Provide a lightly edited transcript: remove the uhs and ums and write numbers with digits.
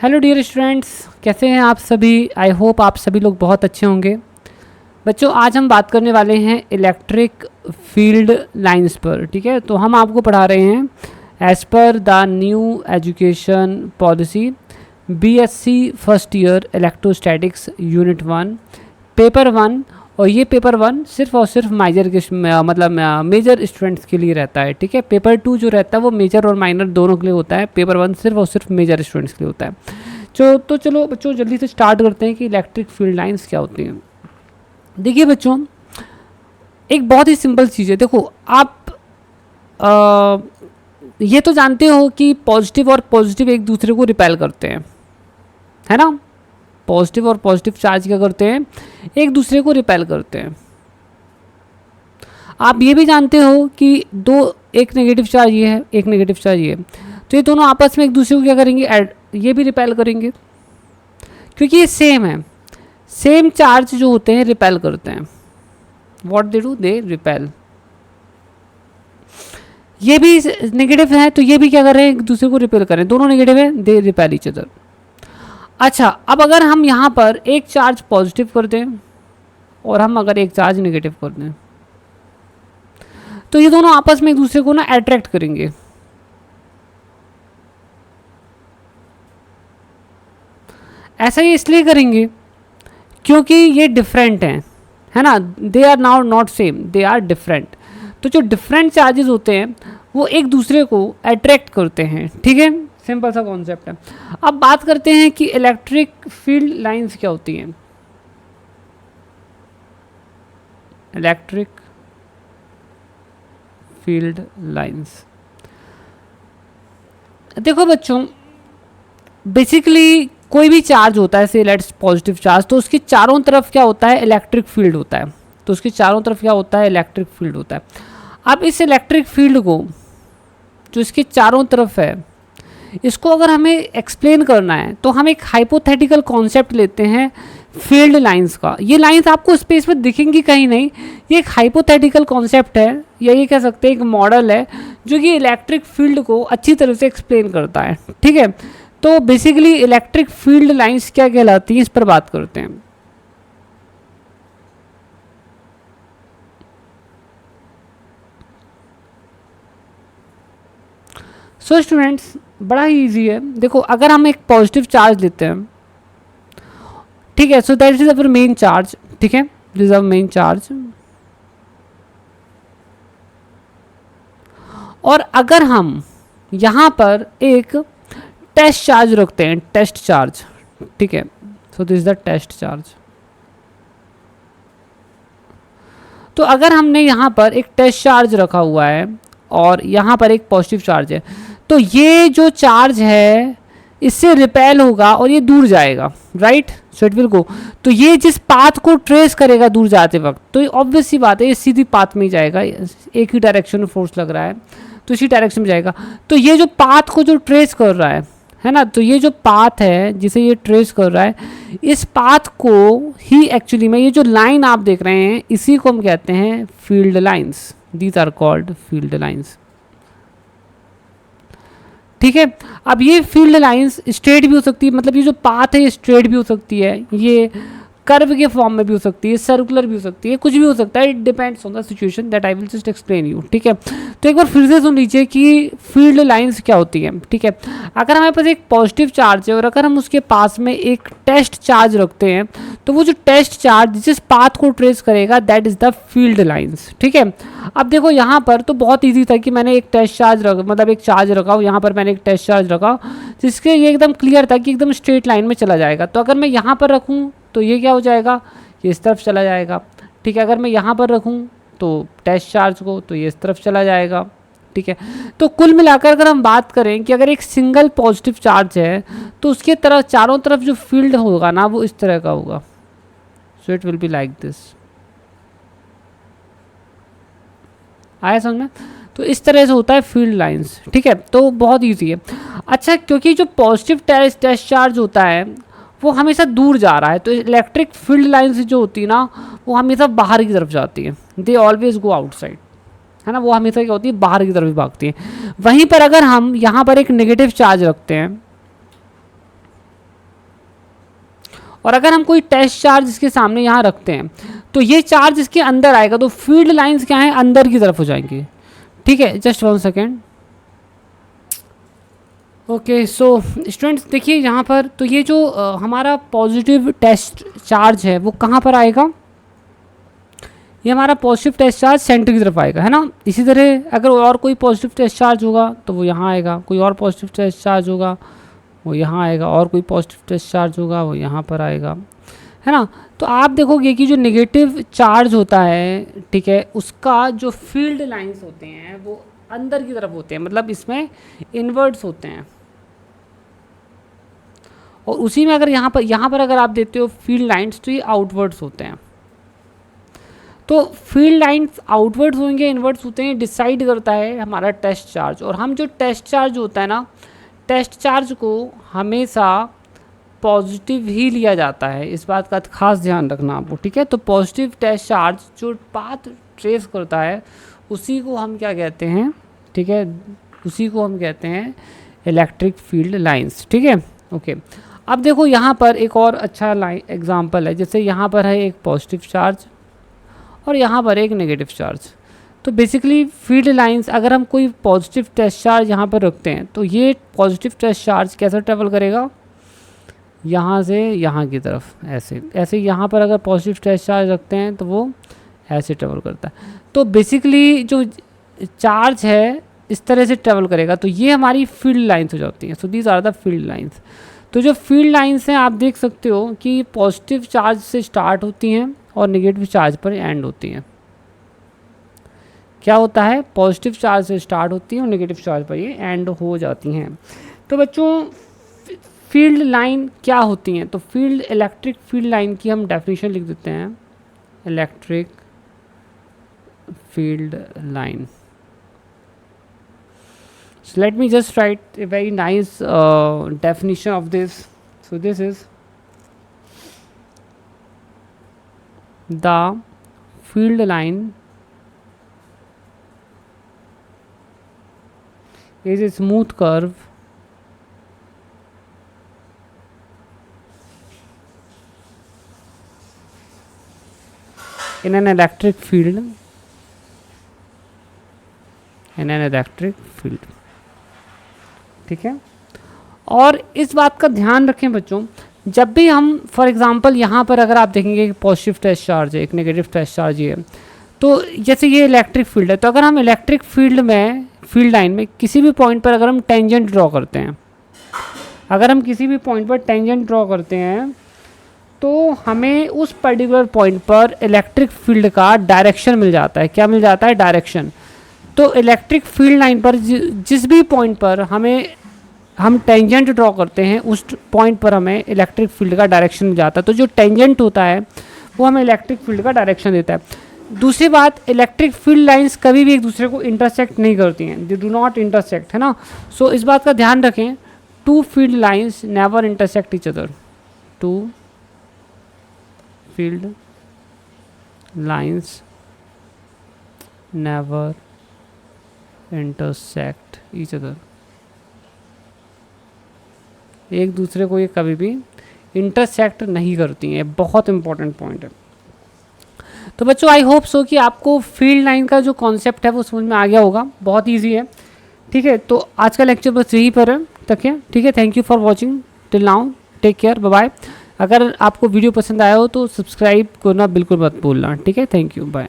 Hello dear students, कैसे हैं आप सभी। आई होप आप सभी लोग बहुत अच्छे होंगे। बच्चों, आज हम बात करने वाले हैं इलेक्ट्रिक फील्ड लाइंस पर। ठीक है, तो हम आपको पढ़ा रहे हैं as per the new education policy BSc first year electrostatics unit 1 paper 1। और ये पेपर 1 सिर्फ और सिर्फ मेजर के मतलब मेजर स्टूडेंट्स के लिए रहता है। ठीक है, पेपर 2 जो रहता है वो मेजर और माइनर दोनों के लिए होता है। पेपर 1 सिर्फ और सिर्फ मेजर स्टूडेंट्स के लिए होता है। तो चलो बच्चों, जल्दी से स्टार्ट करते हैं कि इलेक्ट्रिक फील्ड लाइंस क्या होती हैं। देखिए बच्चों, एक बहुत ही सिंपल चीज़ है। देखो आप ये तो जानते हो कि पॉजिटिव और पॉजिटिव एक दूसरे को रिपेल करते हैं, है ना। पॉजिटिव और पॉजिटिव चार्ज क्या करते हैं, एक दूसरे को रिपेल करते हैं। आप ये भी जानते हो कि एक नेगेटिव चार्ज ये है, एक नेगेटिव चार्ज ये है, तो ये दोनों आपस में एक दूसरे को क्या करेंगे, ये भी रिपेल करेंगे, क्योंकि ये सेम है। सेम चार्ज जो होते हैं रिपेल करते हैं। What they do, they repel. ये भी नेगेटिव है तो ये भी क्या कर रहे हैं, एक दूसरे को रिपेल कर रहे हैं। दोनों नेगेटिव है, दे रिपेल ईच अदर। अच्छा, अब अगर हम यहाँ पर एक चार्ज पॉजिटिव कर दें और हम अगर एक चार्ज नेगेटिव कर दें, तो ये दोनों आपस में एक दूसरे को ना अट्रैक्ट करेंगे। ऐसा ये इसलिए करेंगे क्योंकि ये डिफरेंट हैं, है ना। They are now not same, they are different. तो जो डिफरेंट चार्जेस होते हैं वो एक दूसरे को अट्रैक्ट करते हैं। ठीक है, सिंपल सा कॉन्सेप्ट है। अब बात करते हैं कि इलेक्ट्रिक फील्ड लाइंस क्या होती हैं। इलेक्ट्रिक फील्ड लाइंस, देखो बच्चों, बेसिकली कोई भी चार्ज होता है, से लेट्स पॉजिटिव चार्ज, तो उसके चारों तरफ क्या होता है, इलेक्ट्रिक फील्ड होता है। तो उसके चारों तरफ क्या होता है, इलेक्ट्रिक फील्ड होता है। अब इस इलेक्ट्रिक फील्ड को जो इसके चारों तरफ है, इसको अगर हमें एक्सप्लेन करना है तो हम एक हाइपोथेटिकल कॉन्सेप्ट लेते हैं फील्ड लाइंस का। ये लाइंस आपको स्पेस में दिखेंगी कहीं नहीं, ये एक हाइपोथेटिकल कॉन्सेप्ट है, या ये कह सकते हैं एक मॉडल है जो कि इलेक्ट्रिक फील्ड को अच्छी तरह से एक्सप्लेन करता है। ठीक है, तो बेसिकली इलेक्ट्रिक फील्ड लाइंस क्या कहलाती है, इस पर बात करते हैं। सो स्टूडेंट्स, बड़ा ही ईजी है। देखो, अगर हम एक पॉजिटिव चार्ज लेते हैं, ठीक है, so that is our main charge. ठीक है, this is our main charge. और अगर हम यहाँ पर एक टेस्ट चार्ज रखते हैं, टेस्ट चार्ज, ठीक है, so this is the test charge. तो अगर हमने यहाँ पर एक टेस्ट चार्ज रखा हुआ है और यहाँ पर एक पॉजिटिव चार्ज है, तो ये जो चार्ज है इससे रिपेल होगा और ये दूर जाएगा, right. So it will go. तो ये जिस पाथ को ट्रेस करेगा दूर जाते वक्त, तो ऑब्वियस सी बात है ये सीधी पाथ में ही जाएगा। एक ही डायरेक्शन में फोर्स लग रहा है तो इसी डायरेक्शन में जाएगा। तो ये जो पाथ को जो ट्रेस कर रहा है ना, तो ये जो पाथ है जिसे ये ट्रेस कर रहा है, इस पाथ को ही एक्चुअली में, ये जो लाइन आप देख रहे हैं इसी को हम कहते हैं field lines. These are called field lines. ठीक है, अब ये फील्ड लाइंस स्ट्रेट भी हो सकती है, मतलब ये जो पाथ है ये स्ट्रेट भी हो सकती है, ये कर्व के फॉर्म में भी हो सकती है, सर्कुलर भी हो सकती है, कुछ भी हो सकता है। It depends on the situation that I will just explain you. ठीक है, तो एक बार फिर से सुन लीजिए कि फील्ड लाइंस क्या होती है। ठीक है, अगर हमारे पास एक पॉजिटिव चार्ज है और अगर हम उसके पास में एक टेस्ट चार्ज रखते हैं, तो वो जो टेस्ट चार्ज जिस पाथ को ट्रेस करेगा that is the field lines. ठीक है, अब देखो यहाँ पर तो बहुत ईजी था कि मैंने एक टेस्ट चार्ज मतलब एक चार्ज रखा हूँ, यहाँ पर मैंने एक टेस्ट चार्ज रखा जिसके ये एकदम क्लियर था कि एकदम स्ट्रेट लाइन में चला जाएगा। तो अगर मैं यहाँ पर रखूँ तो ये क्या हो जाएगा, ये इस तरफ चला जाएगा। ठीक है, अगर मैं यहाँ पर रखूँ तो टेस्ट चार्ज को, तो ये इस तरफ चला जाएगा। ठीक है, तो कुल मिलाकर अगर हम बात करें कि अगर एक सिंगल पॉजिटिव चार्ज है तो उसके तरफ चारों तरफ जो फील्ड होगा ना वो इस तरह का होगा। So it will be like this. आया समझ में। तो इस तरह से होता है फील्ड लाइंस। ठीक है, तो बहुत ईजी है। अच्छा, क्योंकि जो पॉजिटिव टेस्ट चार्ज होता है वो हमेशा दूर जा रहा है, तो इलेक्ट्रिक फील्ड लाइंस जो होती है ना वो हमेशा बाहर की तरफ जाती है। दे ऑलवेज गो आउटसाइड, है ना, वो हमेशा क्या होती है, बाहर की तरफ ही भागती है। वहीं पर अगर हम यहाँ पर एक नेगेटिव चार्ज रखते हैं, और अगर हम कोई टेस्ट चार्ज इसके सामने यहाँ रखते हैं तो ये चार्ज इसके अंदर आएगा, तो फील्ड लाइंस क्या है, अंदर की तरफ हो जाएंगी। ठीक है, just 1 second. Okay, so students देखिए यहाँ पर, तो ये जो हमारा पॉजिटिव टेस्ट चार्ज है वो कहाँ पर आएगा, ये हमारा पॉजिटिव टेस्ट चार्ज सेंटर की तरफ आएगा, है ना। इसी तरह अगर और कोई पॉजिटिव टेस्ट चार्ज होगा तो वो यहाँ आएगा, कोई और पॉजिटिव टेस्ट चार्ज होगा वो यहाँ आएगा, और कोई पॉजिटिव टेस्ट चार्ज होगा वो यहाँ पर आएगा, है ना। तो आप देखोगे कि जो नेगेटिव चार्ज होता है, ठीक है, उसका जो फील्ड लाइंस होते हैं वो अंदर की तरफ होते हैं, मतलब इसमें इन्वर्ट्स होते हैं। और उसी में अगर यहाँ पर अगर आप देते हो फील्ड लाइंस तो ये आउटवर्ड्स होते हैं। तो फील्ड लाइंस आउटवर्ड्स होंगे, इनवर्ड्स होते हैं, डिसाइड करता है हमारा टेस्ट चार्ज। और हम जो टेस्ट चार्ज होता है ना, टेस्ट चार्ज को हमेशा पॉजिटिव ही लिया जाता है, इस बात का खास ध्यान रखना आपको, ठीक है। तो पॉजिटिव टेस्ट चार्ज जो पाथ ट्रेस करता है उसी को हम क्या कहते हैं, ठीक है, उसी को हम कहते हैं इलेक्ट्रिक फील्ड लाइंस, ठीक है। ओके, अब देखो यहाँ पर एक और अच्छा एग्जांपल है, जैसे यहाँ पर है एक पॉजिटिव चार्ज और यहाँ पर एक नेगेटिव चार्ज। तो बेसिकली फील्ड लाइंस, अगर हम कोई पॉजिटिव टेस्ट चार्ज यहाँ पर रखते हैं तो ये पॉजिटिव टेस्ट चार्ज कैसा ट्रेवल करेगा, यहाँ से यहाँ की तरफ, ऐसे यहाँ पर अगर पॉजिटिव टेस्ट चार्ज रखते हैं तो वो ऐसे ट्रेवल करता है। तो बेसिकली जो चार्ज है इस तरह से ट्रेवल करेगा, तो ये हमारी फील्ड लाइंस हो जाती हैं। So these are the field lines. तो जो फील्ड लाइंस हैं आप देख सकते हो कि पॉजिटिव चार्ज से स्टार्ट होती हैं और नेगेटिव चार्ज पर एंड होती हैं। क्या होता है, पॉजिटिव चार्ज से स्टार्ट होती है और नेगेटिव चार्ज पर ये एंड हो जाती हैं। तो बच्चों फील्ड लाइन क्या होती हैं, तो फील्ड इलेक्ट्रिक फील्ड लाइन की हम डेफिनेशन लिख देते हैं, electric field line. So let me just write a very nice definition of this. So this is the field line is a smooth curve in an electric field, ठीक है। और इस बात का ध्यान रखें बच्चों, जब भी हम फॉर एग्जांपल यहाँ पर अगर आप देखेंगे कि पॉजिटिव टेस्ट चार्ज है, एक नेगेटिव टेस्ट चार्ज है, तो जैसे ये इलेक्ट्रिक फील्ड है, तो अगर हम इलेक्ट्रिक फील्ड में फील्ड लाइन में किसी भी पॉइंट पर अगर हम टेंजेंट ड्रॉ करते हैं, अगर हम किसी भी पॉइंट पर टेंजेंट ड्रॉ करते हैं तो हमें उस पर्टिकुलर पॉइंट पर इलेक्ट्रिक फील्ड का डायरेक्शन मिल जाता है। क्या मिल जाता है, डायरेक्शन। तो इलेक्ट्रिक फील्ड लाइन पर जिस भी पॉइंट पर हम टेंजेंट ड्रॉ करते हैं उस पॉइंट पर हमें इलेक्ट्रिक फील्ड का डायरेक्शन मिल जाता है। तो जो टेंजेंट होता है वो हमें इलेक्ट्रिक फील्ड का डायरेक्शन देता है। दूसरी बात, इलेक्ट्रिक फील्ड लाइंस कभी भी एक दूसरे को इंटरसेक्ट नहीं करती हैं, दे डू नॉट इंटरसेक्ट, है ना। सो इस बात का ध्यान रखें, two field lines never intersect each other, two field lines never intersect each other, एक दूसरे को ये कभी भी इंटरसेक्ट नहीं करती हैं, बहुत इंपॉर्टेंट पॉइंट है। तो बच्चों आई होप सो कि आपको फील्ड लाइन का जो कॉन्सेप्ट है वो समझ में आ गया होगा, बहुत इजी है, ठीक है। तो आज का लेक्चर बस यहीं पर है तक है, ठीक है। Thank you for watching till now, take care, bye bye. अगर आपको वीडियो पसंद आया हो तो सब्सक्राइब करना बिल्कुल मत भूलना, ठीक है। Thank you, bye.